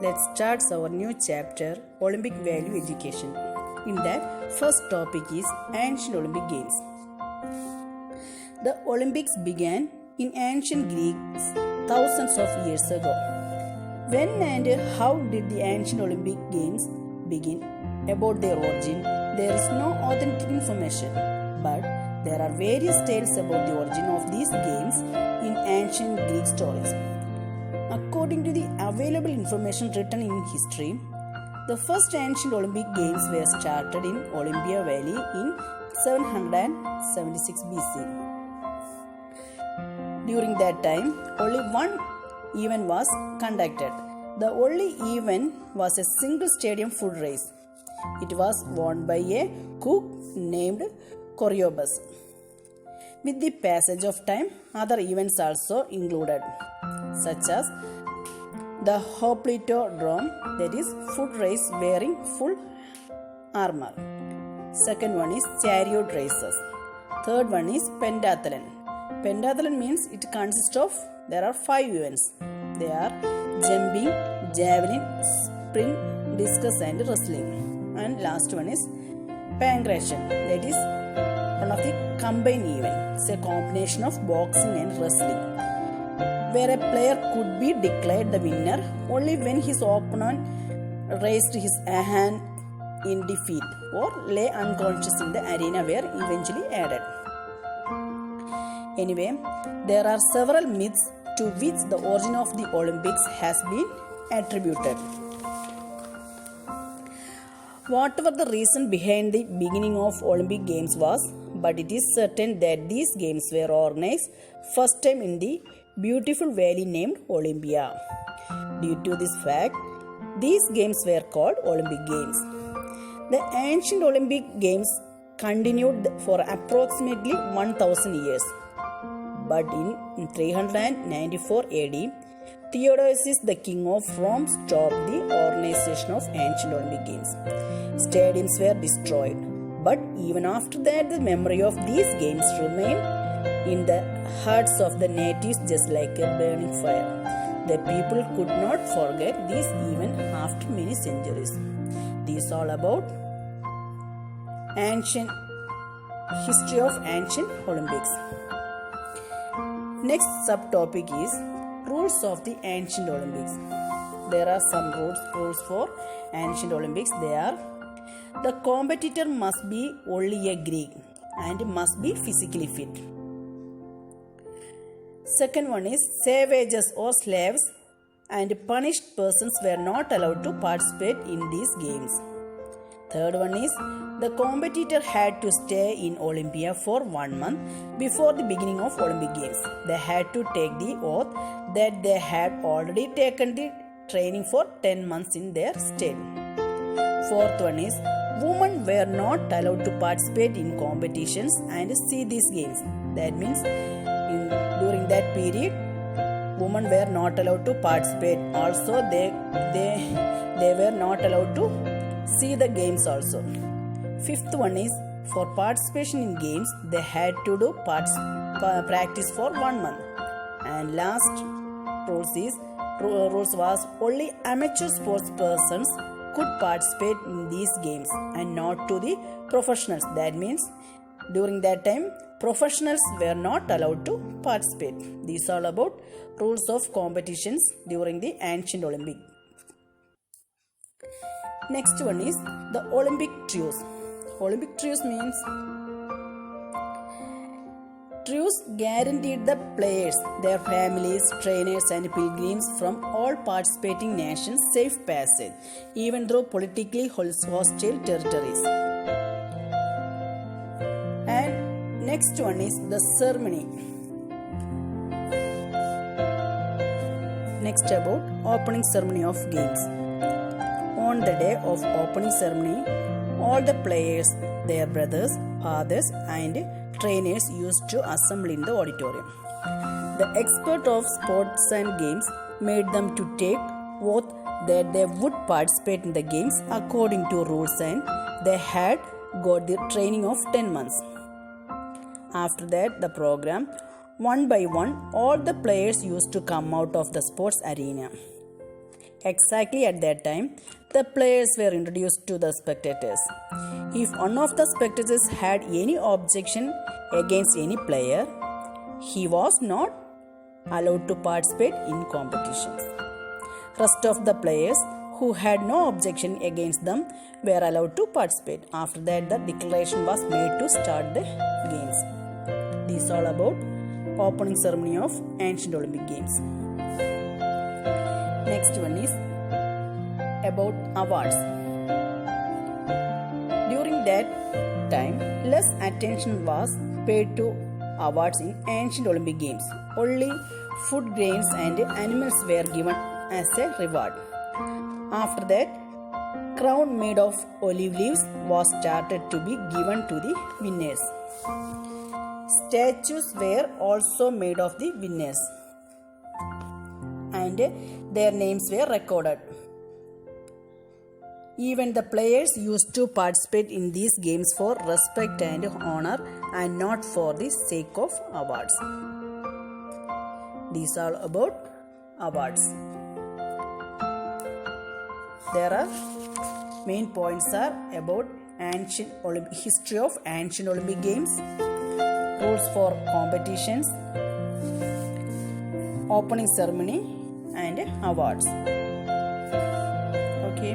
let's start our new chapter, Olympic Value Education. In that, first topic is Ancient Olympic Games. The Olympics began in ancient Greece thousands of years ago. When and how did the ancient Olympic Games begin? About their origin, there is no authentic information, but there are various tales about the origin of these games in ancient Greek stories. According to the available information written in history, the first ancient Olympic Games were started in Olympia Valley in 776 BC. During that time, only one event was conducted. The only event was a single stadium foot race. It was won by a cook named Coroebus. With the passage of time, other events also included, such as the Hoplitodrome, that is foot race wearing full armor. Second one is chariot races. Third one is pentathlon. Pentathlon means it consists of, there are 5 events. They are jumping, javelin, sprint, discus and wrestling. And last one is pankration, that is one of the combined events. It's a combination of boxing and wrestling, where a player could be declared the winner only when his opponent raised his hand in defeat or lay unconscious in the arena were eventually added. Anyway, there are several myths to which the origin of the Olympics has been attributed. Whatever the reason behind the beginning of Olympic Games was, but it is certain that these games were organized first time in the beautiful valley named Olympia. Due to this fact, these games were called Olympic Games. The ancient Olympic Games continued for approximately 1000 years. But in 394 AD, Theodosius, the king of Rome, stopped the organization of ancient Olympic Games. Stadiums were destroyed. But even after that, the memory of these games remained in the hearts of the natives just like a burning fire. The people could not forget this even after many centuries. This is all about ancient history of ancient Olympics. Next subtopic is rules of the ancient Olympics. There are some rules for ancient Olympics. They are: the competitor must be only a Greek and must be physically fit. Second one is savages or slaves and punished persons were not allowed to participate in these games. Third one is the competitor had to stay in Olympia for 1 month before the beginning of Olympic Games. They had to take the oath that they had already taken the training for 10 months in their state. Fourth one is women were not allowed to participate in competitions and see these games. That means during that period, women were not allowed to participate. Also, they were not allowed to see the games also. Fifth one is for participation in games, they had to do practice for 1 month. And last rules was only amateur sports persons could participate in these games and not to the professionals. That means during that time, professionals were not allowed to participate. These are all about rules of competitions during the ancient Olympic. Next one is the Olympic truce. Olympic truce means truce guaranteed the players, their families, trainers and pilgrims from all participating nations safe passage, even through politically hostile territories. And next one is the ceremony. Next about opening ceremony of games. On the day of opening ceremony, all the players, their brothers, fathers and trainers used to assemble in the auditorium. The expert of sports and games made them to take oath that they would participate in the games according to rules and they had got the training of 10 months. After that, the program, one by one, all the players used to come out of the sports arena. Exactly at that time, the players were introduced to the spectators. If one of the spectators had any objection against any player, he was not allowed to participate in competitions. Rest of the players who had no objection against them were allowed to participate. After that, the declaration was made to start the games. This is all about opening ceremony of ancient Olympic Games. Next one is about awards. During that time, less attention was paid to awards in ancient Olympic Games. Only food grains and animals were given as a reward. After that, crown made of olive leaves was started to be given to the winners. Statues were also made of the winners, and their names were recorded. Even the players used to participate in these games for respect and honor and not for the sake of awards. These are about awards. There are main points are about history of ancient Olympic Games, rules for competitions, opening ceremony and awards. Okay.